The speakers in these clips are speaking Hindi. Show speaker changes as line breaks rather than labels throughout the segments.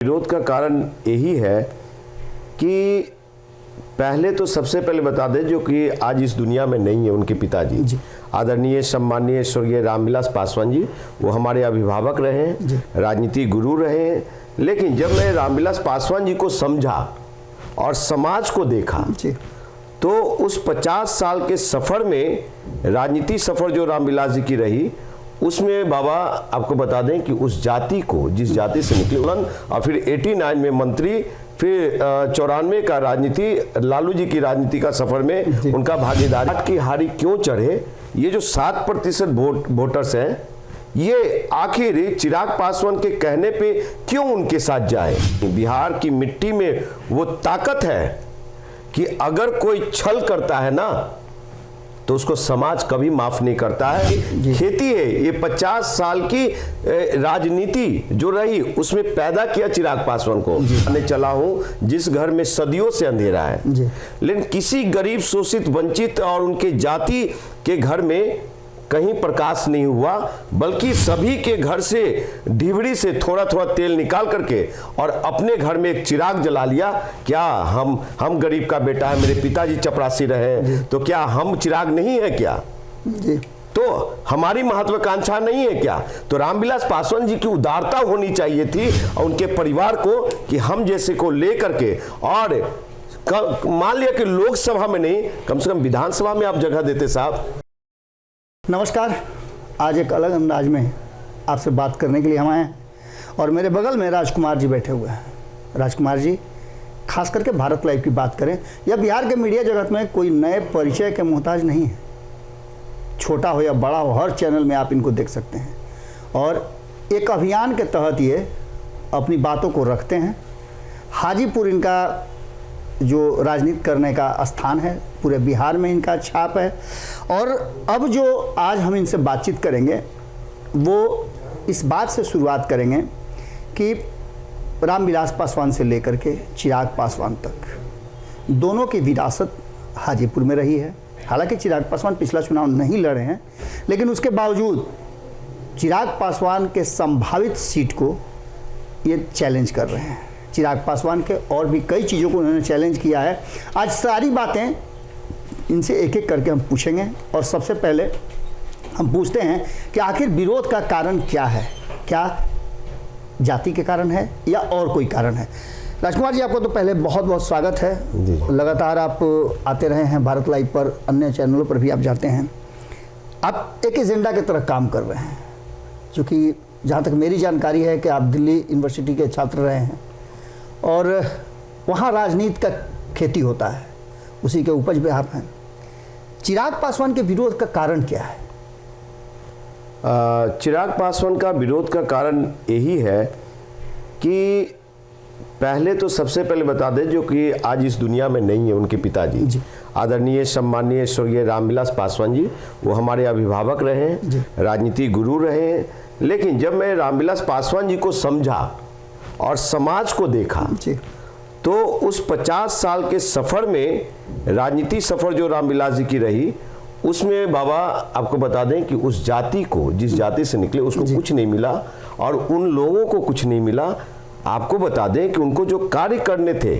विरोध का कारण यही है कि पहले तो सबसे पहले बता दें जो कि आज इस दुनिया में नहीं है, उनके पिताजी आदरणीय सम्माननीय स्वर्गीय रामविलास पासवान जी, वो हमारे अभिभावक रहे हैं, राजनीति गुरु रहे हैं। लेकिन जब मैं रामविलास पासवान जी को समझा और समाज को देखा तो उस 50 साल के सफ़र में, राजनीति सफ़र जो रामविलास जी की रही, उसमें बाबा आपको बता दें कि उस जाति को, जिस जाति से निकले और फिर 89 में मंत्री, फिर 94 का राजनीति, लालू जी की राजनीति का सफर में उनका भागीदारी की हारी क्यों चढ़े। ये जो 7% वोटर्स हैं, ये आखिर चिराग पासवान के कहने पे क्यों उनके साथ जाए। बिहार की मिट्टी में वो ताकत है कि अगर कोई छल करता है ना तो उसको समाज कभी माफ नहीं करता है। खेती है, ये 50 साल की राजनीति जो रही उसमें पैदा किया चिराग पासवान को। मैं चला हूं जिस घर में सदियों से अंधेरा है, लेकिन किसी गरीब, शोषित, वंचित और उनके जाति के घर में कहीं प्रकाश नहीं हुआ, बल्कि सभी के घर से ढिबड़ी से थोड़ा थोड़ा तेल निकाल करके और अपने घर में एक चिराग जला लिया। क्या हम गरीब का बेटा है, मेरे पिताजी चपरासी रहे, तो क्या हम चिराग नहीं है क्या? तो हमारी महत्वाकांक्षा नहीं है क्या? तो रामविलास पासवान जी की उदारता होनी चाहिए थी और उनके परिवार को कि हम जैसे को लेकर के, और मान लिया कि लोकसभा में नहीं, कम से कम विधानसभा में आप जगह देते साहब।
नमस्कार, आज एक अलग अंदाज में आपसे बात करने के लिए हम आए हैं और मेरे बगल में राजकुमार जी बैठे हुए हैं। राजकुमार जी खास करके भारत लाइव की बात करें या बिहार के मीडिया जगत में कोई नए परिचय के मोहताज नहीं है। छोटा हो या बड़ा हो, हर चैनल में आप इनको देख सकते हैं और एक अभियान के तहत ये अपनी बातों को रखते हैं। हाजीपुर इनका जो राजनीति करने का स्थान है, पूरे बिहार में इनका छाप है। और अब जो आज हम इनसे बातचीत करेंगे वो इस बात से शुरुआत करेंगे कि रामविलास पासवान से लेकर के चिराग पासवान तक दोनों की विरासत हाजीपुर में रही है। हालांकि चिराग पासवान पिछला चुनाव नहीं लड़े हैं, लेकिन उसके बावजूद चिराग पासवान के संभावित सीट को ये चैलेंज कर रहे हैं। चिराग पासवान के और भी कई चीज़ों को उन्होंने चैलेंज किया है। आज सारी बातें इनसे एक एक करके हम पूछेंगे और सबसे पहले हम पूछते हैं कि आखिर विरोध का कारण क्या है? क्या जाति के कारण है या और कोई कारण है? राजकुमार जी, आपको तो पहले बहुत बहुत स्वागत है। लगातार आप आते रहे हैं भारत लाइव पर, अन्य चैनलों पर भी आप जाते हैं। आप एक एजेंडा की तरह काम कर रहे हैं, क्योंकि जहाँ तक मेरी जानकारी है कि आप दिल्ली यूनिवर्सिटी के छात्र रहे हैं और वहाँ राजनीति का खेती होता है, उसी के उपज पे आप हैं। चिराग पासवान के विरोध का कारण क्या है?
चिराग पासवान का विरोध का कारण यही है कि पहले तो सबसे पहले बता दें जो कि आज इस दुनिया में नहीं है, उनके पिताजी आदरणीय सम्माननीय स्वर्गीय रामविलास पासवान जी, वो हमारे अभिभावक रहे हैं, राजनीति गुरु रहे हैं। लेकिन जब मैं रामविलास पासवान जी को समझा और समाज को देखा तो उस 50 साल के सफ़र में, राजनीति सफ़र जो रामविलास जी की रही, उसमें बाबा आपको बता दें कि उस जाति को, जिस जाति से निकले, उसको कुछ नहीं मिला और उन लोगों को कुछ नहीं मिला। आपको बता दें कि उनको जो कार्य करने थे,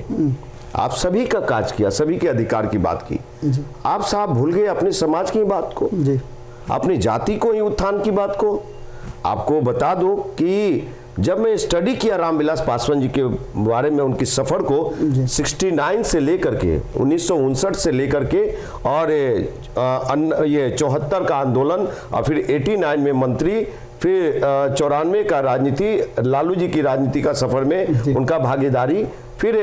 आप सभी का काज किया, सभी के अधिकार की बात की। आप साहब भूल गए अपने समाज की बात को, अपनी जाति को ही, उत्थान की बात को। आपको बता दो कि जब मैं स्टडी किया रामविलास पासवान जी के बारे में, उनकी सफ़र को 69 से लेकर के 1959 से लेकर के और ये 74 का आंदोलन और फिर 89 में मंत्री, फिर 94 का राजनीति, लालू जी की राजनीति का सफ़र में उनका भागीदारी, फिर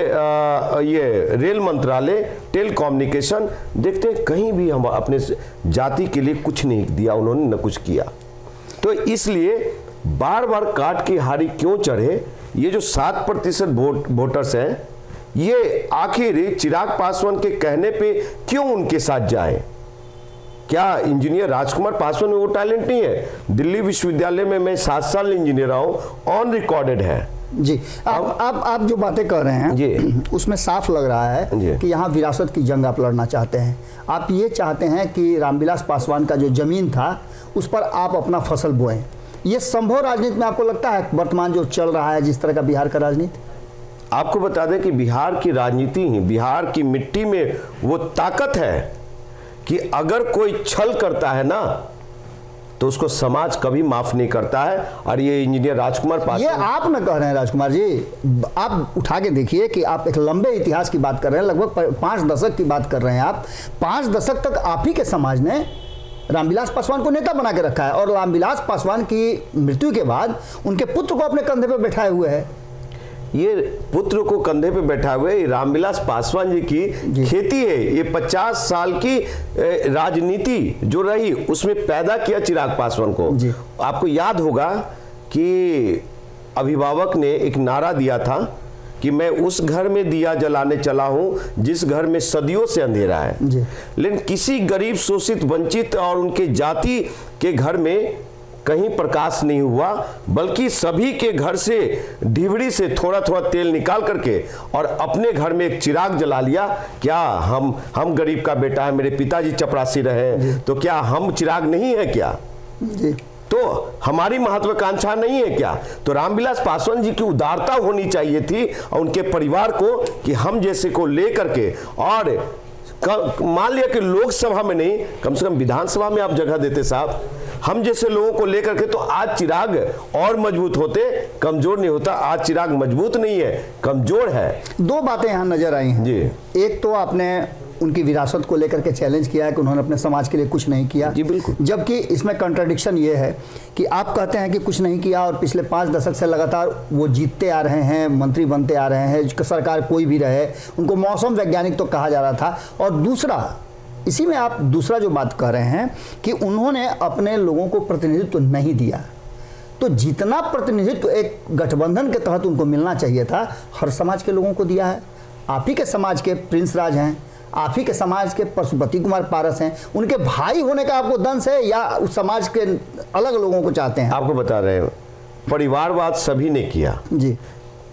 ये रेल मंत्रालय, टेलीकम्युनिकेशन, देखते कहीं भी हम अपने जाति के लिए कुछ नहीं दिया उन्होंने, न कुछ किया। तो इसलिए बार बार काट की हारी क्यों चढ़े। ये जो 7% वोटर्स हैं, ये आखिर चिराग पासवान के कहने पे क्यों उनके साथ जाए। क्या इंजीनियर राजकुमार पासवान में वो टैलेंट नहीं है? दिल्ली विश्वविद्यालय में मैं 7 साल इंजीनियर रहा हूँ, ऑन रिकॉर्डेड है।
जी, आप जो बातें कर रहे हैं जी, उसमें साफ लग रहा है कि यहाँ विरासत की जंग आप लड़ना चाहते हैं। आप ये चाहते हैं कि रामविलास पासवान का जो जमीन था उस पर आप अपना फसल बोएं। ये संभव राजनीति में आपको लगता है वर्तमान जो चल रहा है, जिस तरह का बिहार का राजनीति?
आपको बता दें कि बिहार की राजनीति ही, बिहार की मिट्टी में वो ताकत है कि अगर कोई छल करता है ना तो उसको समाज कभी माफ नहीं करता है। और ये इंजीनियर राजकुमार
ये
पासवान,
आप न कह रहे हैं राजकुमार जी, आप उठा के देखिए कि आप एक लंबे इतिहास की बात कर रहे हैं, लगभग 5 दशक की बात कर रहे हैं आप। 5 दशक तक आप ही के समाज ने रामविलास पासवान को नेता बना के रखा है, और रामविलास पासवान की मृत्यु के बाद उनके पुत्र को अपने कंधे पर बैठाए हुए है।
ये पुत्र को कंधे पे बैठा हुए रामविलास पासवान जी की खेती है। ये 50 साल की राजनीति जो रही उसमें पैदा किया चिराग पासवान को। आपको याद होगा कि अभिभावक ने एक नारा दिया था कि मैं उस घर में दिया जलाने चला हूं जिस घर में सदियों से अंधेरा है। लेकिन किसी गरीब, शोषित, वंचित और उनके जाति के घर में कहीं प्रकाश नहीं हुआ, बल्कि सभी के घर से ढिबड़ी से थोड़ा थोड़ा तेल निकाल करके और अपने घर में एक चिराग जला लिया। क्या हम गरीब का बेटा है, मेरे पिताजी चपरासी रहे, तो क्या हम चिराग नहीं है क्या? तो हमारी महत्वाकांक्षा नहीं है क्या? तो रामविलास पासवान जी की उदारता होनी चाहिए थी और उनके परिवार को कि हम जैसे को लेकर के, और मान लिया कि लोकसभा में नहीं, कम से कम विधानसभा में आप जगह देते साहब, हम जैसे लोगों को लेकर के, तो आज चिराग और मजबूत होते, कमजोर नहीं होता। आज चिराग मजबूत नहीं है, कमजोर है।
2 बातें यहाँ नजर आई हैं
जी।
एक तो आपने उनकी विरासत को लेकर के चैलेंज किया है कि उन्होंने अपने समाज के लिए कुछ नहीं किया।
जी बिल्कुल।
जबकि इसमें कंट्राडिक्शन ये है कि आप कहते हैं कि कुछ नहीं किया और पिछले 5 दशक से लगातार वो जीतते आ रहे हैं, मंत्री बनते आ रहे हैं, सरकार कोई भी रहे, उनको मौसम वैज्ञानिक तो कहा जा रहा था। और दूसरा, इसी में आप दूसरा जो बात कह रहे हैं कि उन्होंने अपने लोगों को प्रतिनिधित्व नहीं दिया, तो जितना प्रतिनिधित्व एक गठबंधन के तहत उनको मिलना चाहिए था, हर समाज के लोगों को दिया है। आप ही के समाज के प्रिंस राज हैं, आप ही के समाज के पशुपति कुमार पारस हैं, उनके भाई होने का आपको दंश है या उस समाज के अलग लोगों को चाहते हैं?
आपको बता रहे हैं, परिवारवाद सभी ने किया
जी।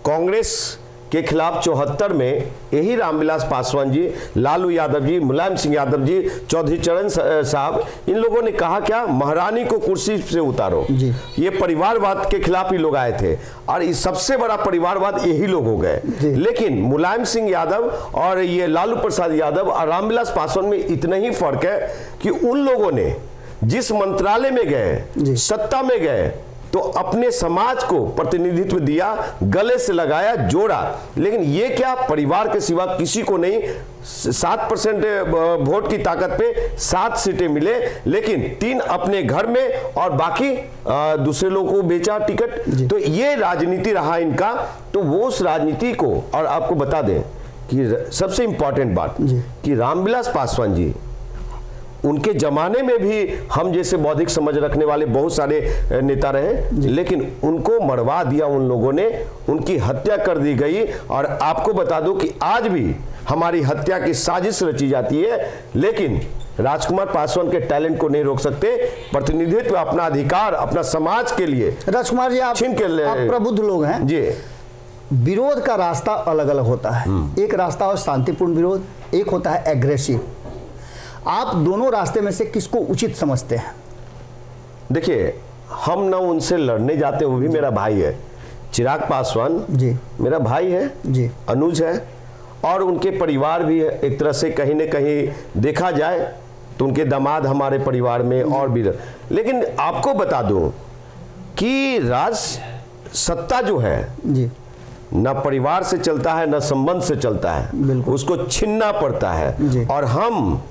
कांग्रेस के खिलाफ 74 में यही रामविलास पासवान जी, लालू यादव जी, मुलायम सिंह यादव जी, चौधरी चरण साहब, इन लोगों ने कहा क्या, महारानी को कुर्सी से उतारो। ये परिवारवाद के खिलाफ ही लोग आए थे और इस सबसे बड़ा परिवारवाद यही लोग हो गए। लेकिन मुलायम सिंह यादव और ये लालू प्रसाद यादव और रामविलास पासवान में इतना ही फर्क है कि उन लोगों ने जिस मंत्रालय में गए, सत्ता में गए, तो अपने समाज को प्रतिनिधित्व दिया, गले से लगाया, जोड़ा। लेकिन ये क्या, परिवार के सिवा किसी को नहीं। 7% वोट की ताकत पे 7 सीटें मिले, लेकिन 3 अपने घर में और बाकी दूसरे लोगों को बेचा टिकट। तो ये राजनीति रहा इनका। तो वो उस राजनीति को, और आपको बता दें कि सबसे इंपॉर्टेंट बात कि रामविलास पासवान जी, उनके जमाने में भी हम जैसे बौद्धिक समझ रखने वाले बहुत सारे नेता रहे, लेकिन उनको मरवा दिया उन लोगों ने, उनकी हत्या कर दी गई। और आपको बता दूं कि आज भी हमारी हत्या की साजिश रची जाती है, लेकिन राजकुमार पासवान के टैलेंट को नहीं रोक सकते। प्रतिनिधित्व, अपना अधिकार, अपना समाज के लिए।
राजकुमार जी, आप प्रबुद्ध लोग हैं
जी।
विरोध का रास्ता अलग अलग होता है। एक रास्ता हो शांतिपूर्ण विरोध, एक होता है एग्रेसिव। आप दोनों रास्ते में से किसको उचित समझते हैं?
देखिए, हम ना उनसे लड़ने जाते, वो भी मेरा भाई है। चिराग पासवान
जी
मेरा भाई है
जी,
अनुज है, और उनके परिवार भी है। एक तरह से कहीं न कहीं देखा जाए तो उनके दामाद हमारे परिवार में और भी। लेकिन आपको बता दूं कि राज सत्ता जो है
जी,
न परिवार से चलता है, न संबंध से चलता है, उसको छीनना पड़ता है। और हम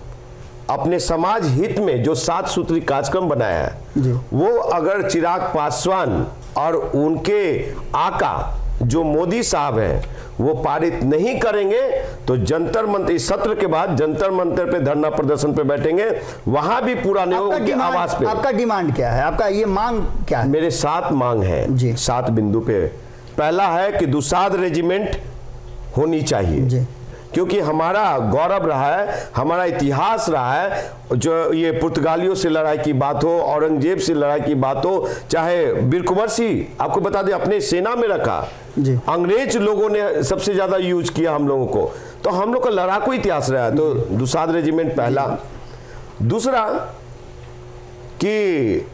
अपने समाज हित में जो 7 सूत्री कार्यक्रम बनाया है, वो अगर चिराग पासवान और उनके आका जो मोदी साहब हैं वो पारित नहीं करेंगे, तो जंतर मंतर, इस सत्र के बाद जंतर मंतर पे धरना प्रदर्शन पे बैठेंगे, वहां भी पूरा नहीं होगा। उनकी आवाज पे।
आपका डिमांड क्या है? आपका ये मांग क्या है?
मेरे 7 मांग है 7 बिंदु पे। पहला है कि दुसाध रेजिमेंट होनी चाहिए, क्योंकि हमारा गौरव रहा है, हमारा इतिहास रहा है। जो ये पुर्तगालियों से लड़ाई की बात हो, औरंगजेब से लड़ाई की बात हो, चाहे वीर कुंवर सिंह, आपको बता दें, अपने सेना में रखा। अंग्रेज लोगों ने सबसे ज्यादा यूज किया हम लोगों को, तो हम लोग का लड़ाकू इतिहास रहा है। तो दुसाध रेजिमेंट पहला। दूसरा कि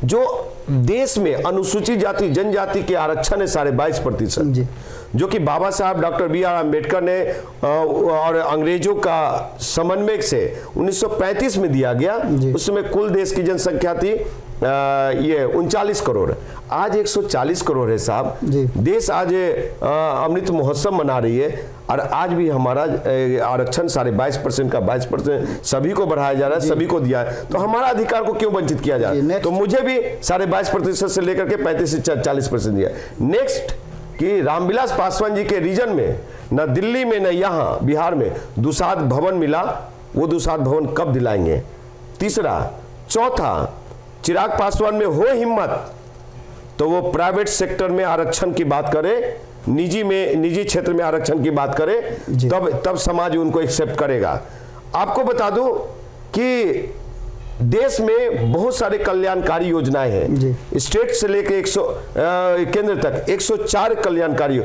जो देश में अनुसूचित जाति जनजाति के आरक्षण है 22.5%, जो कि बाबा साहब डॉक्टर B.R. अम्बेडकर ने और अंग्रेजों का समन्वय से 1935 में दिया गया। उसमें कुल देश की जनसंख्या थी ये 39 करोड़, आज 140 करोड़ है साहब। देश आज अमृत महोत्सव मना रही है और आज भी हमारा आरक्षण 22.5% का 22% सभी को बढ़ाया जा रहा है, सभी को दिया है। तो हमारा अधिकार को क्यों वंचित किया जा रहा है? तो मुझे भी 22.5% से लेकर के 35 से 40% दिया। नेक्स्ट कि रामविलास पासवान जी के रीजन में न दिल्ली में न यहाँ बिहार में दुसाध भवन मिला, वो दुसाध भवन कब दिलाएंगे? तीसरा, चौथा, चिराग पासवान में हो हिम्मत तो वो प्राइवेट सेक्टर में आरक्षण की बात करे, निजी क्षेत्र में आरक्षण की बात करे, तब समाज उनको एक्सेप्ट करेगा। आपको बता दूं कि देश में बहुत सारे कल्याणकारी योजनाएं हैं, स्टेट से लेकर केंद्र तक 104 कल्याणकारी।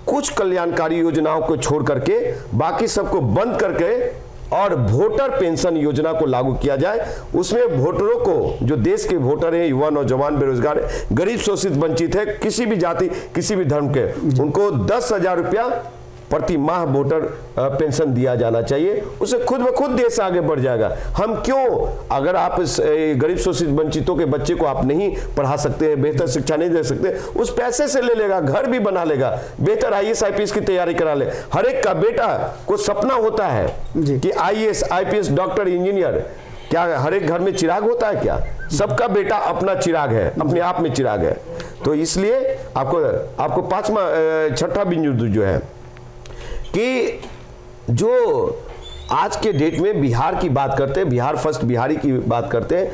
कुछ कल्याणकारी योजनाओं को छोड़ करके बाकी सबको बंद करके और वोटर पेंशन योजना को लागू किया जाए। उसमें वोटरों को, जो देश के वोटर हैं, युवा, नौजवान, बेरोजगार, गरीब, शोषित, वंचित है, किसी भी जाति, किसी भी धर्म के, उनको 10,000 रुपया प्रति माह वोटर पेंशन दिया जाना चाहिए। उससे खुद ब खुद देश आगे बढ़ जाएगा। हम क्यों, अगर आप गरीब, शोषित, वंचितों के बच्चे को आप नहीं पढ़ा सकते हैं, बेहतर शिक्षा नहीं दे सकते, उस पैसे से ले लेगा, घर भी बना लेगा, बेहतर IAS IPS की तैयारी करा ले। हर एक का बेटा को सपना होता है कि IAS IPS डॉक्टर, इंजीनियर। क्या हर एक घर में चिराग होता है? क्या सबका बेटा अपना चिराग है, अपने आप में चिराग है। तो इसलिए आपको पांचवा छठा बिंदु जो है कि जो आज के डेट में बिहार की बात करते हैं, बिहार फर्स्ट, बिहारी की बात करते हैं,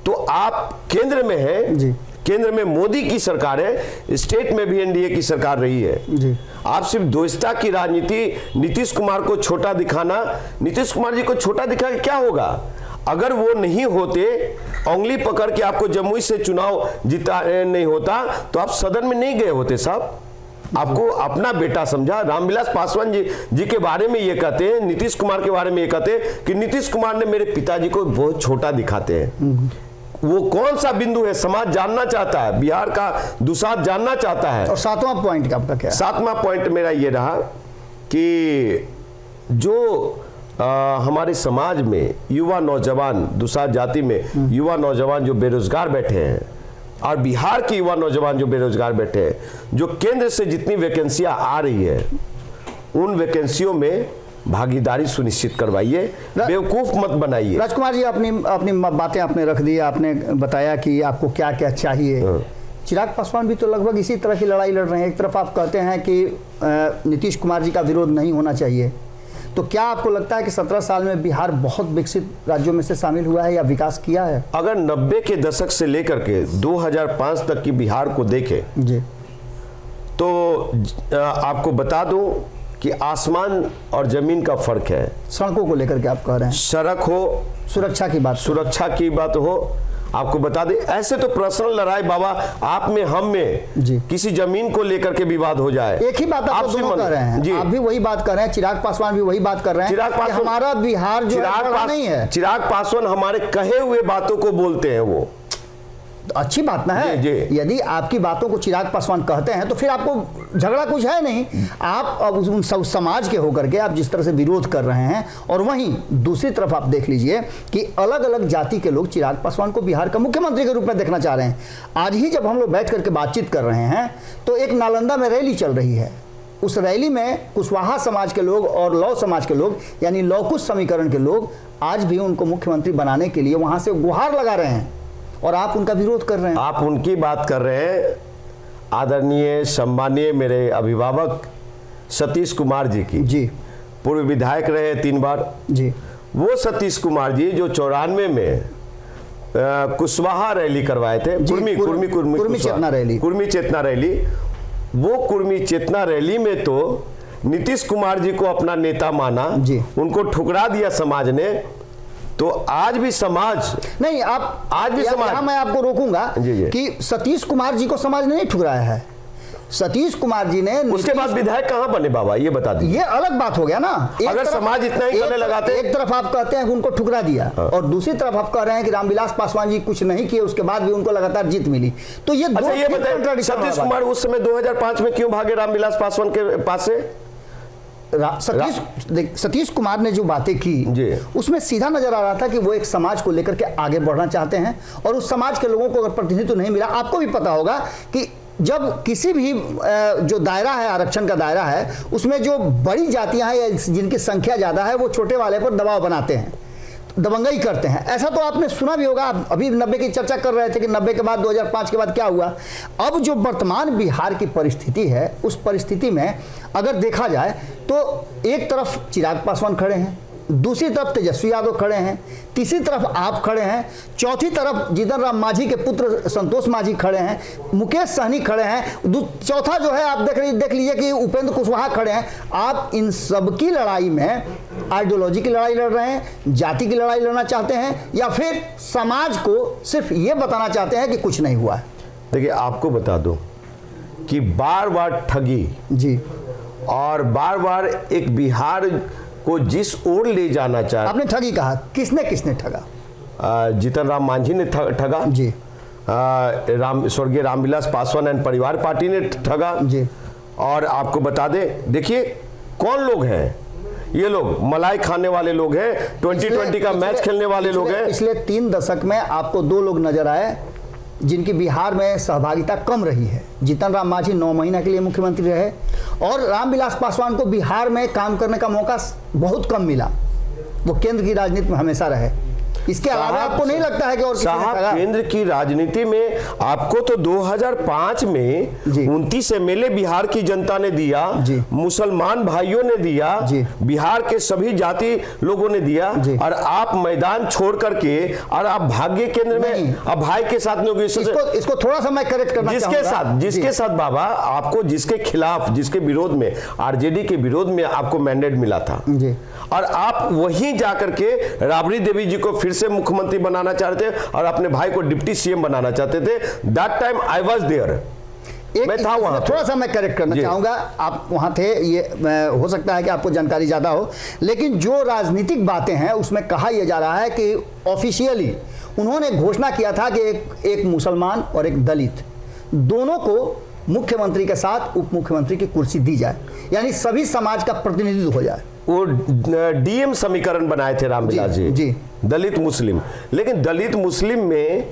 तो आप केंद्र में हैं, केंद्र में मोदी की सरकार है, स्टेट में भी NDA की सरकार रही है। आप सिर्फ दोस्ता की राजनीति, नीतीश कुमार को छोटा दिखाना, नीतीश कुमार जी को छोटा दिखा के क्या होगा? अगर वो नहीं होते, उंगली पकड़ के आपको जमुई से चुनाव जीता नहीं होता, तो आप सदन में नहीं गए होते साहब। आपको अपना बेटा समझा। रामविलास पासवान जी के बारे में ये कहते हैं, नीतीश कुमार के बारे में ये कहते हैं कि नीतीश कुमार ने मेरे पिताजी को बहुत छोटा दिखाते हैं। वो कौन सा बिंदु है समाज जानना चाहता है, बिहार का दुसाध जानना चाहता है।
और सातवां पॉइंट आपका क्या है?
सातवां पॉइंट मेरा ये रहा कि जो हमारे समाज में युवा नौजवान, दुसाध जाति में युवा नौजवान जो बेरोजगार बैठे हैं, और बिहार के युवा नौजवान जो बेरोजगार बैठे हैं, जो केंद्र से जितनी वैकेंसियां आ रही है, उन वैकेंसियों में भागीदारी सुनिश्चित करवाइए, बेवकूफ मत बनाइए।
राजकुमार जी, अपनी बातें आपने रख दी, आपने बताया कि आपको क्या क्या चाहिए। चिराग पासवान भी तो लगभग इसी तरह की लड़ाई लड़ रहे हैं। एक तरफ आप कहते हैं कि नीतीश कुमार जी का विरोध नहीं होना चाहिए, तो क्या आपको लगता है कि 17 साल में बिहार बहुत विकसित राज्यों में से शामिल हुआ है या विकास किया है?
अगर 90 के दशक से लेकर के 2005 तक की बिहार को देखें जी, तो आपको बता दूं कि आसमान और जमीन का फर्क है।
सड़कों को लेकर के आप कह रहे हैं,
सड़क हो,
सुरक्षा की बात
हो। आपको बता दें, ऐसे तो पर्सनल लड़ाई बाबा आप में, हम में, किसी जमीन को लेकर के विवाद हो जाए,
एक ही बात आप दोनों कर रहे हैं। आप भी वही बात कर रहे हैं, चिराग पासवान भी वही बात कर रहे हैं। चिराग पासवान, हमारा बिहार जो नहीं है,
चिराग पासवान हमारे कहे हुए बातों को बोलते हैं। वो
अच्छी बात ना है। यदि आपकी बातों को चिराग पासवान कहते हैं तो फिर आपको झगड़ा कुछ है नहीं। आप अब उन सब समाज के होकर के आप जिस तरह से विरोध कर रहे हैं, और वहीं दूसरी तरफ आप देख लीजिए कि अलग अलग जाति के लोग चिराग पासवान को बिहार का मुख्यमंत्री के रूप में देखना चाह रहे हैं। आज ही जब हम लोग बैठ करके बातचीत कर रहे हैं तो एक नालंदा में रैली चल रही है। उस रैली में कुशवाहा समाज के लोग और लौ समाज के लोग, यानी लौकुश समीकरण के लोग, आज भी उनको मुख्यमंत्री बनाने के लिए वहां से गुहार लगा रहे हैं, और आप उनका विरोध कर रहे हैं।
आप उनकी बात कर रहे हैं, आदरणीय सम्मानीय मेरे अभिभावक सतीश कुमार जी की।
जी,
पूर्व विधायक रहे 3 बार जी। वो सतीश कुमार जी जो 94 में कुशवाहा रैली करवाए थे, कुर्मी चेतना रैली, वो कुर्मी चेतना रैली में तो नीतीश कुमार जी को अपना नेता माना, उनको ठुकरा दिया समाज ने। तो आज भी समाज
नहीं, आप आज भी समाज, मैं आपको रोकूंगा कि सतीश कुमार जी को समाज ने नहीं ठुकराया है। सतीश कुमार जी ने
उसके बाद विधायक कहां बने बाबा, ये बता दीजिए।
ये अलग बात हो गया ना।
अगर समाज इतना ही करने लगाते,
एक तरफ आप कहते हैं कि उनको ठुकरा दिया और दूसरी तरफ आप कह रहे हैं कि रामविलास पासवान जी कुछ नहीं किए, उसके बाद भी उनको लगातार जीत मिली। तो ये
अच्छा ये बताइए, सतीश कुमार उस समय 2005 में क्यों भागे रामविलास पासवान के पास से?
सतीश कुमार ने जो बातें की उसमें सीधा नजर आ रहा था कि वो एक समाज को लेकर के आगे बढ़ना चाहते हैं और उस समाज के लोगों को अगर प्रतिनिधित्व नहीं मिला, आपको भी पता होगा कि जब किसी भी जो दायरा है, आरक्षण का दायरा है, उसमें जो बड़ी जातियां हैं या जिनकी संख्या ज्यादा है वो छोटे वाले पर दबाव बनाते हैं, दबंगई करते हैं। ऐसा तो आपने सुना भी होगा। अभी 90 की चर्चा कर रहे थे कि 90 के बाद 2005 के बाद क्या हुआ। अब जो वर्तमान बिहार की परिस्थिति है, उस परिस्थिति में अगर देखा जाए तो एक तरफ चिराग पासवान खड़े हैं, दूसरी तरफ तेजस्वी यादव खड़े हैं, तीसरी तरफ आप खड़े हैं, चौथी तरफ जीतन राम मांझी के पुत्र संतोष मांझी खड़े हैं, मुकेश सहनी खड़े हैं, चौथा जो है आप देख लीजिए कि उपेंद्र कुशवाहा खड़े हैं। आप इन सब की लड़ाई में आइडियोलॉजी की लड़ाई लड़ रहे हैं, जाति की लड़ाई लड़ना चाहते हैं, या फिर समाज को सिर्फ ये बताना चाहते हैं कि कुछ नहीं हुआ है?
देखिए, आपको बता दूं कि बार बार ठगी
जी
और बार बार एक बिहार को जिस ओर ले जाना चाह,
आपने ठगी कहा, किसने ठगा?
जीतन राम मांझी ने ठगा
जी,
स्वर्गीय रामविलास पासवान एंड परिवार पार्टी ने ठगा
जी।
और आपको बता दें, देखिए कौन लोग हैं ये लोग, मलाई खाने वाले लोग हैं, 2020 का मैच खेलने वाले लोग हैं।
पिछले 3 दशक में आपको 2 लोग नजर आए जिनकी बिहार में सहभागिता कम रही है। जीतन राम मांझी 9 महीना के लिए मुख्यमंत्री रहे और रामविलास पासवान को बिहार में काम करने का मौका बहुत कम मिला। वो केंद्र की राजनीति में हमेशा रहे। इसके अलावा आपको नहीं लगता है कि और
साहब केंद्र की राजनीति में आपको तो 2005 में 29 एमएलए बिहार की जनता ने दिया, मुसलमान भाइयों ने दिया, बिहार के सभी जाति लोगों ने दिया, और आप मैदान छोड़ करके और आप भाग्य केंद्र में अब भाई के साथ नहीं।
इसको थोड़ा सा मैं करेक्ट करना चाहूंगा।
जिसके साथ बाबा आपको, जिसके खिलाफ, जिसके विरोध में, आरजेडी के विरोध में आपको मैंडेट मिला था, और आप वहीं जाकर के राबड़ी देवी जी को फिर से मुख्यमंत्री बनाना चाहते थे और अपने भाई को डिप्टी सीएम बनाना चाहते थे। That time I was there, मैं था वहां।
थोड़ा सा मैं करेक्ट करना चाहूंगा, आप वहां थे, ये हो सकता है कि आपको जानकारी ज्यादा हो, लेकिन जो राजनीतिक बातें हैं उसमें कहा यह जा रहा है कि ऑफिशियली उन्होंने घोषणा किया था कि एक मुसलमान और एक दलित दोनों को मुख्यमंत्री के साथ उप मुख्यमंत्री की कुर्सी दी जाए, यानी सभी समाज का प्रतिनिधित्व हो जाए।
वो डीएम समीकरण बनाए थे रामविलास जी, दलित मुस्लिम। लेकिन दलित मुस्लिम में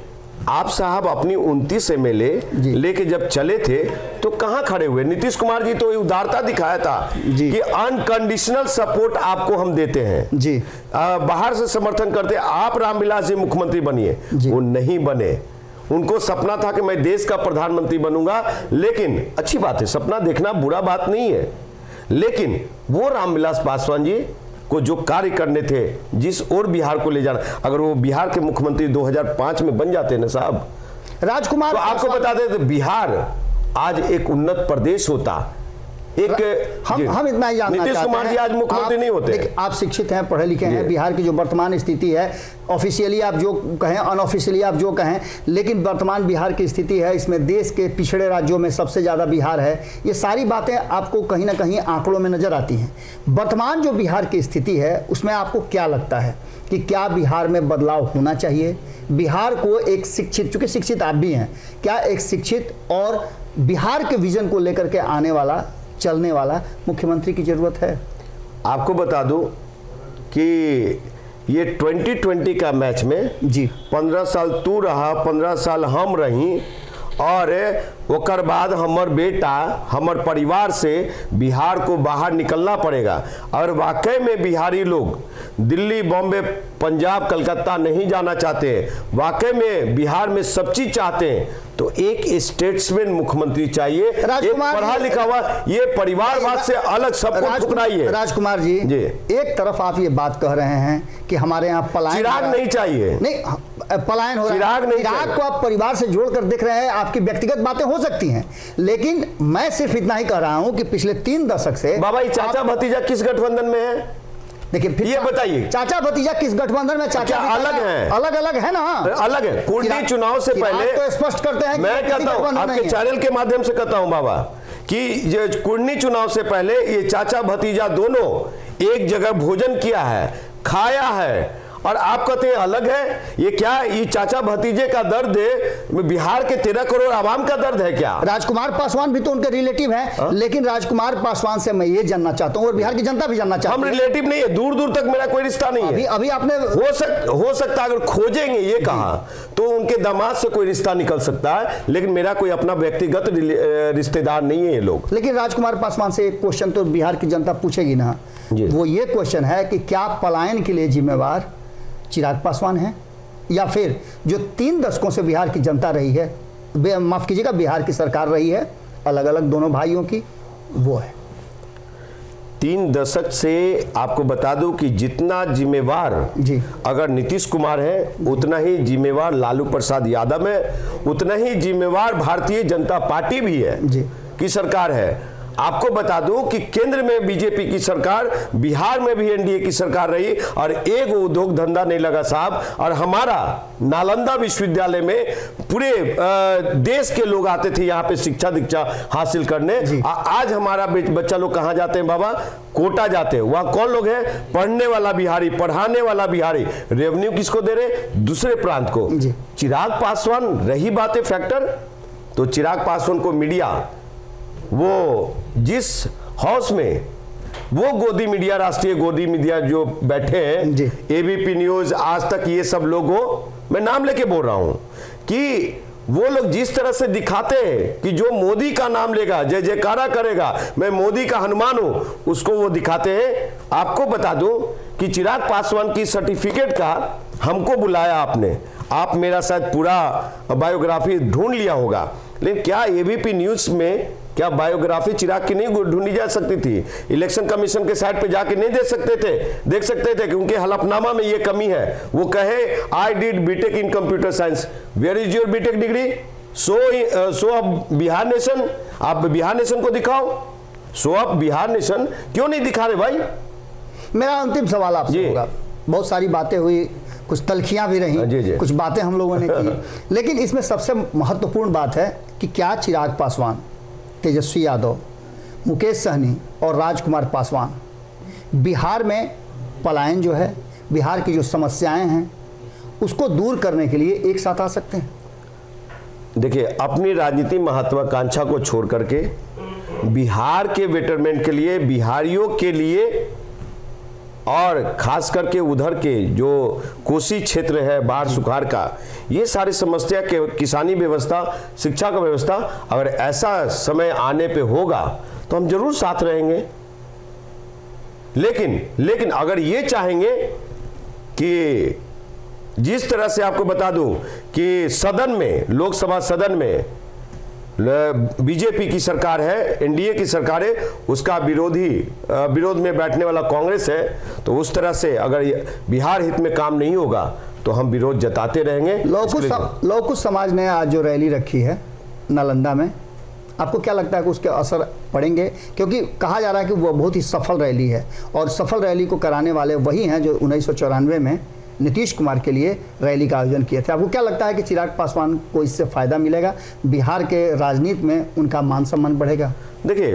आप साहब अपनी 29 एमएलए लेके जब चले थे तो कहां खड़े हुए? नीतीश कुमार जी तो उदारता दिखाया था कि अनकंडीशनल सपोर्ट आपको हम देते हैं
जी,
बाहर से समर्थन करते, आप रामविलास जी मुख्यमंत्री बनिए। वो नहीं बने। उनको सपना था कि मैं देश का प्रधानमंत्री बनूंगा, लेकिन अच्छी बात है, सपना देखना बुरा बात नहीं है, लेकिन वो रामविलास पासवान जी को जो कार्य करने थे, जिस ओर बिहार को ले जाना, अगर वो बिहार के मुख्यमंत्री 2005 में बन जाते ना साहब
राजकुमार,
तो आपको बता दें तो बिहार आज एक उन्नत प्रदेश होता।
हम इतना ही जानना चाहते हैं,
नीतीश कुमार जी आज मुख्यमंत्री नहीं होते।
आप शिक्षित हैं, पढ़े लिखे हैं, बिहार की जो वर्तमान स्थिति है, ऑफिशियली आप जो कहें, अनऑफिशियली आप जो कहें, लेकिन वर्तमान बिहार की स्थिति है, इसमें देश के पिछड़े राज्यों में सबसे ज़्यादा बिहार है। ये सारी बातें आपको कहीं ना कहीं आंकड़ों में नज़र आती हैं। वर्तमान जो बिहार की स्थिति है उसमें आपको क्या लगता है कि क्या बिहार में बदलाव होना चाहिए? बिहार को एक शिक्षित, चूँकि शिक्षित आप भी हैं, क्या एक शिक्षित और बिहार के विजन को लेकर के आने वाला, चलने वाला मुख्यमंत्री की जरूरत है? आपको बता दूं
कि ये 2020 का मैच में 15 साल तू रहा, 15 साल हम रही, और ओकर बाद हमर बेटा, हमर परिवार से बिहार को बाहर निकलना पड़ेगा। और वाकई में बिहारी लोग दिल्ली, बॉम्बे, पंजाब, कलकत्ता नहीं जाना चाहते हैं, वाकई में बिहार में सब चीज चाहते हैं। तो एक स्टेट्समैन मुख्यमंत्री चाहिए, एक पढ़ा लिखा हुआ, ये परिवारवाद से अलग सबको ठुकराइए।
राजकुमार जी, एक तरफ आप ये बात कह रहे हैं कि हमारे यहाँ पलायन,
चिराग नहीं चाहिए,
नहीं पलायन हो रहा है, चिराग को आप परिवार से जोड़कर देख रहे हैं, आपकी व्यक्तिगत बातें हो सकती हैं, लेकिन मैं सिर्फ इतना ही कह रहा हूं कि पिछले 3 दशक से
बाबा, ये चाचा भतीजा किस गठबंधन में है?
देखिए, फिर
ये बताइए,
चाचा भतीजा किस गठबंधन में? चाचा
अलग है,
अलग है ना,
अलग है। कुंडली चुनाव से पहले
तो स्पष्ट करते हैं,
मैं कहता हूं, आपके चैनल के माध्यम से कहता हूं बाबा, कि ये कुर्नी चुनाव से पहले ये चाचा भतीजा दोनों एक जगह भोजन किया है, खाया है, और आप कहते हैं अलग है। ये क्या, ये चाचा भतीजे का दर्द है, बिहार के 13 करोड़ आवाम का दर्द है क्या?
राजकुमार पासवान भी तो उनके रिलेटिव हैं, लेकिन राजकुमार पासवान से मैं ये जानना चाहता हूं और बिहार की जनता भी जानना चाहती
हम
है।
रिलेटिव नहीं है, दूर दूर तक मेरा कोई रिश्ता नहीं है।
अभी आपने
हो सकता अगर खोजेंगे ये कहा तो उनके दामाद से कोई रिश्ता निकल सकता है, लेकिन मेरा कोई अपना व्यक्तिगत रिश्तेदार नहीं है ये लोग।
लेकिन राजकुमार पासवान से एक क्वेश्चन तो बिहार की जनता पूछेगी ना, वो ये क्वेश्चन है कि क्या पलायन के लिए जिम्मेवार चिराग पासवान है या फिर जो 3 दशकों से बिहार की जनता रही है, माफ कीजिएगा बिहार की सरकार रही है अलग अलग दोनों भाइयों की, वो है।
3 दशक से आपको बता दूं कि जितना जिम्मेवार
जी
अगर नीतीश कुमार है, उतना ही जिम्मेवार लालू प्रसाद यादव है, उतना ही जिम्मेवार भारतीय जनता पार्टी भी है
जी
की सरकार है। आपको बता दूं कि केंद्र में बीजेपी की सरकार, बिहार में भी एनडीए की सरकार रही और एक उद्योग धंधा नहीं लगा साहब। और हमारा नालंदा विश्वविद्यालय में पूरे देश के लोग आते थे यहाँ पे शिक्षा दीक्षा हासिल करने। आज हमारा बच्चा लोग कहाँ जाते हैं बाबा? कोटा जाते हैं। वहाँ कौन लोग हैं? पढ़ने वाला बिहारी, पढ़ाने वाला बिहारी। रेवेन्यू किसको दे रहे? दूसरे प्रांत को। चिराग पासवान रही बातें फैक्टर, तो चिराग पासवान को मीडिया वो जिस हाउस में वो गोदी मीडिया, राष्ट्रीय गोदी मीडिया जो बैठे हैं, एबीपी न्यूज, आज तक, ये सब लोगों, मैं नाम लेके बोल रहा हूं कि वो लोग जिस तरह से दिखाते हैं कि जो मोदी का नाम लेगा, जय जयकारा करेगा, मैं मोदी का हनुमान हूं, उसको वो दिखाते हैं। आपको बता दूं कि चिराग पासवान की सर्टिफिकेट का हमको बुलाया आपने, आप मेरा शायद पूरा बायोग्राफी ढूंढ लिया होगा, लेकिन क्या एबीपी न्यूज में क्या बायोग्राफी चिराग की नहीं ढूंढी जा सकती थी? इलेक्शन कमीशन के साइट पे जाके नहीं देख सकते थे कि उनके हलफनामा में ये कमी है। वो कहे I did BTech in computer science, where is your BTech degree? So अब बिहार नेशन, आप बिहार नेशन को दिखाओ। सो अब बिहार नेशन क्यों नहीं दिखा रहे भाई?
मेरा अंतिम सवाल आपसे होगा, बहुत सारी बातें हुई, कुछ तलखियां भी रही, कुछ बातें हम लोगों ने की, लेकिन इसमें सबसे महत्वपूर्ण बात है कि क्या चिराग पासवान, तेजस्वी यादव, मुकेश सहनी और राजकुमार पासवान बिहार में पलायन जो है, बिहार की जो समस्याएं हैं, उसको दूर करने के लिए एक साथ आ सकते हैं?
देखिए, अपनी राजनीति महत्वाकांक्षा को छोड़ करके बिहार के बेटरमेंट के लिए, बिहारियों के लिए, और खास करके उधर के जो कोसी क्षेत्र है बाढ़ सुखाड़ का, ये सारी समस्या के, किसानी व्यवस्था, शिक्षा का व्यवस्था, अगर ऐसा समय आने पे होगा तो हम जरूर साथ रहेंगे। लेकिन अगर ये चाहेंगे कि जिस तरह से आपको बता दूं कि सदन में, लोकसभा सदन में बीजेपी की सरकार है, एनडीए की सरकार है, उसका विरोध में बैठने वाला कांग्रेस है, तो उस तरह से अगर बिहार हित में काम नहीं होगा तो हम विरोध जताते रहेंगे।
लव कुश समाज ने आज जो रैली रखी है नालंदा में, आपको क्या लगता है कि उसके असर पड़ेंगे? क्योंकि कहा जा रहा है कि वो बहुत ही सफल रैली है, और सफल रैली को कराने वाले वही हैं जो 1994 में नीतीश कुमार के लिए रैली का आयोजन किए थे। आपको क्या लगता है कि चिराग पासवान को इससे फायदा मिलेगा? बिहार के राजनीति में उनका मान सम्मान बढ़ेगा?
देखिए,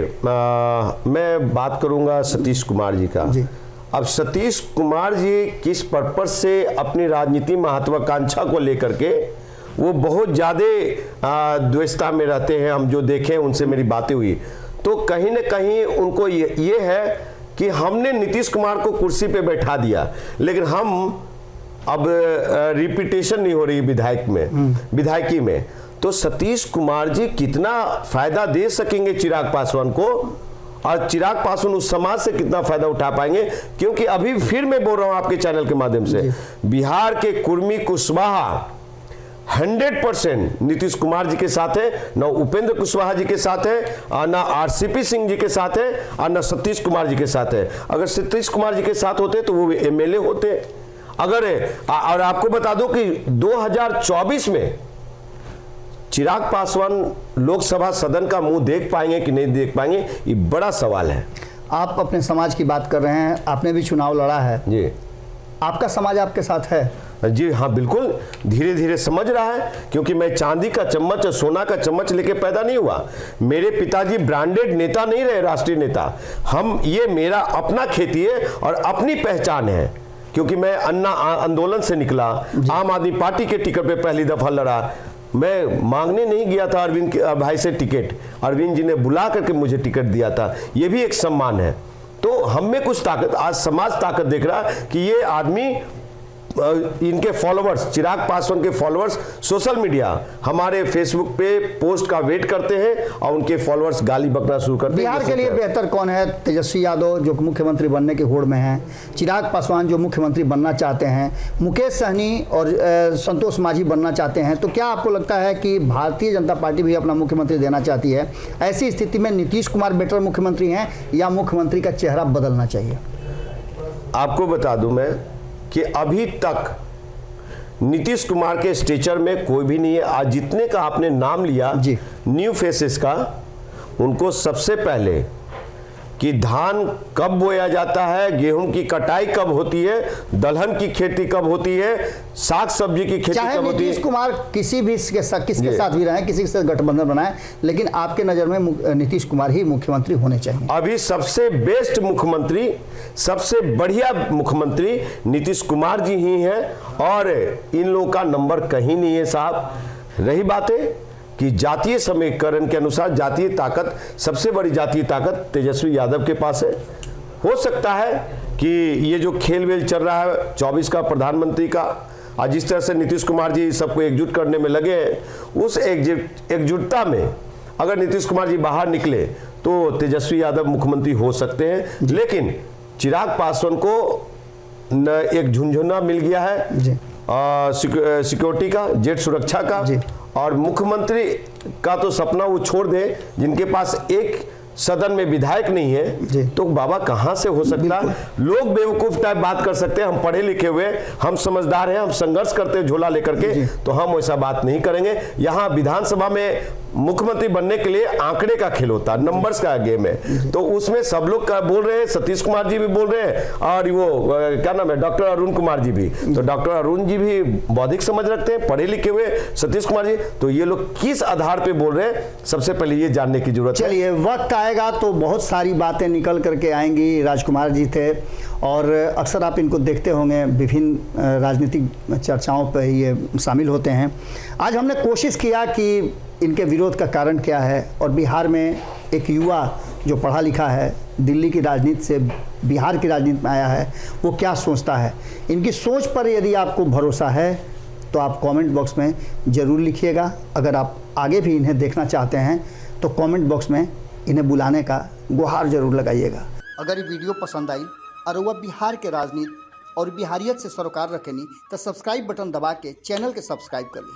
मैं बात करूंगा सतीश कुमार जी का। अब सतीश कुमार जी किस पर्पस से अपनी राजनीति महत्वाकांक्षा को लेकर के वो बहुत ज़्यादा द्वेषता में रहते हैं, हम जो देखें उनसे मेरी बातें हुई, तो कहीं ना कहीं उनको ये है कि हमने नीतीश कुमार को कुर्सी पे बैठा दिया, लेकिन हम अब रिपीटेशन नहीं हो रही विधायकी में, तो सतीश कुमार जी कितना फायदा दे सकेंगे चिराग पासवान को, और चिराग पासवान उस समाज से कितना फायदा उठा पाएंगे? क्योंकि अभी फिर मैं बोल रहा हूं आपके चैनल के माध्यम से, बिहार के कुर्मी कुशवाहा 100% नीतीश कुमार जी के साथ है, न उपेंद्र कुशवाहा जी के साथ है, न आरसीपी सिंह जी के साथ है, और न सतीश कुमार जी के साथ है। अगर सतीश कुमार जी के साथ होते तो वो एमएलए होते। अगर और आपको बता दूं कि 2024 में चिराग पासवान लोकसभा सदन का मुंह देख पाएंगे कि नहीं देख पाएंगे, ये बड़ा सवाल है।
आप अपने समाज की बात कर रहे हैं, आपने भी चुनाव लड़ा है
जी,
आपका समाज आपके साथ है?
जी हाँ, बिल्कुल धीरे धीरे समझ रहा है, क्योंकि मैं चांदी का चम्मच और सोना का चम्मच लेके पैदा नहीं हुआ। मेरे पिताजी ब्रांडेड नेता नहीं रहे, राष्ट्रीय नेता। ये मेरा अपना खेती है और अपनी पहचान है, क्योंकि मैं अन्ना आंदोलन से निकला, आम आदमी पार्टी के टिकट पे पहली दफा लड़ा। मैं मांगने नहीं गया था अरविंद भाई से टिकट, अरविंद जी ने बुला करके मुझे टिकट दिया था। ये भी एक सम्मान है। तो हम में कुछ ताकत, आज समाज ताकत देख रहा कि ये आदमी, इनके फॉलोअर्स, चिराग पासवान के फॉलोअर्स सोशल मीडिया, हमारे फेसबुक पे पोस्ट का वेट करते हैं और उनके फॉलोअर्स गाली बकना शुरू करते हैं।
बिहार के लिए बेहतर कौन है? तेजस्वी यादव जो मुख्यमंत्री बनने की होड़ में हैं, चिराग पासवान जो मुख्यमंत्री बनना चाहते हैं, मुकेश सहनी और संतोष मांझी बनना चाहते हैं। तो क्या आपको लगता है कि भारतीय जनता पार्टी भी अपना मुख्यमंत्री देना चाहती है? ऐसी स्थिति में नीतीश कुमार बेटर मुख्यमंत्री हैं या मुख्यमंत्री का चेहरा बदलना चाहिए?
आपको बता दूं मैं कि अभी तक नीतीश कुमार के स्टेचर में कोई भी नहीं है। आज जितने का आपने नाम लिया
जी,
न्यू फेसेस का, उनको सबसे पहले कि धान कब बोया जाता है, गेहूं की कटाई कब होती है, दलहन की खेती कब होती है, साग सब्जी की खेती
चाहे
कब होती है।
नीतीश कुमार किसके साथ भी रहे, किसी के साथ गठबंधन बनाए, लेकिन आपके नज़र में नीतीश कुमार ही मुख्यमंत्री होने चाहिए।
अभी सबसे बेस्ट मुख्यमंत्री, सबसे बढ़िया मुख्यमंत्री नीतीश कुमार जी ही हैं, और इन लोगों का नंबर कहीं नहीं है साहब। रही बातें कि जातीय समीकरण के अनुसार जातीय ताकत, सबसे बड़ी जातीय ताकत तेजस्वी यादव के पास है। हो सकता है कि ये जो खेल वेल चल रहा है 24 का प्रधानमंत्री का, आज जिस तरह से नीतीश कुमार जी सबको एकजुट करने में लगे हैं, उस एकजुटता में अगर नीतीश कुमार जी बाहर निकले तो तेजस्वी यादव मुख्यमंत्री हो सकते हैं। लेकिन चिराग पासवान को एक झुंझुना मिल गया है सिक्योरिटी का, जेट सुरक्षा का, और मुख्यमंत्री का तो सपना वो छोड़ दे, जिनके पास एक सदन में विधायक नहीं है, तो बाबा कहां से हो सकता है? लोग बेवकूफ टाइप बात कर सकते हैं, हम पढ़े लिखे हुए, हम समझदार हैं, हम संघर्ष करते हैं झोला लेकर के, तो हम वैसा बात नहीं करेंगे। यहाँ विधानसभा में मुख्यमंत्री बनने के लिए आंकड़े का खेल होता है, नंबर्स का गेम है, तो उसमें सब लोग बोल रहे हैं, सतीश कुमार जी भी बोल रहे हैं, और वो क्या नाम है, डॉक्टर अरुण कुमार जी भी, तो डॉक्टर अरुण जी भी बौद्धिक समझ रखते हैं, पढ़े लिखे हुए, सतीश कुमार जी, तो ये लोग किस आधार पे बोल रहे हैं, सबसे पहले ये जानने की जरूरत है।
चलिए, वक्त आएगा तो बहुत सारी बातें निकल करके आएंगी। राजकुमार जी थे और अक्सर आप इनको देखते होंगे, विभिन्न राजनीतिक चर्चाओं पर ये शामिल होते हैं। आज हमने कोशिश किया कि इनके विरोध का कारण क्या है, और बिहार में एक युवा जो पढ़ा लिखा है, दिल्ली की राजनीति से बिहार की राजनीति में आया है, वो क्या सोचता है। इनकी सोच पर यदि आपको भरोसा है तो आप कमेंट बॉक्स में ज़रूर लिखिएगा। अगर आप आगे भी इन्हें देखना चाहते हैं तो कमेंट बॉक्स में इन्हें बुलाने का गुहार जरूर लगाइएगा। अगर ये वीडियो पसंद आई और वह बिहार के राजनीति और बिहारियत से सरोकार रखेनी तो सब्सक्राइब बटन दबा के चैनल के सब्सक्राइब कर ली।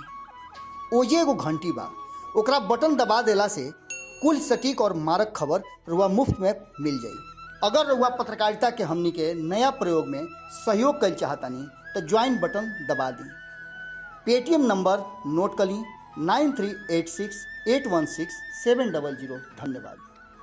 ओजे एगो घंटी बा, ओकरा बटन दबा देला से कुल सटीक और मारक खबर रुआ मुफ्त में मिल जाई। अगर रुआ पत्रकारिता के हमनी के नया प्रयोग में सहयोग कर चाहतानी तो ज्वाइन बटन दबा दी। पेटीएम नंबर नोट कर ली 9386816700। धन्यवाद।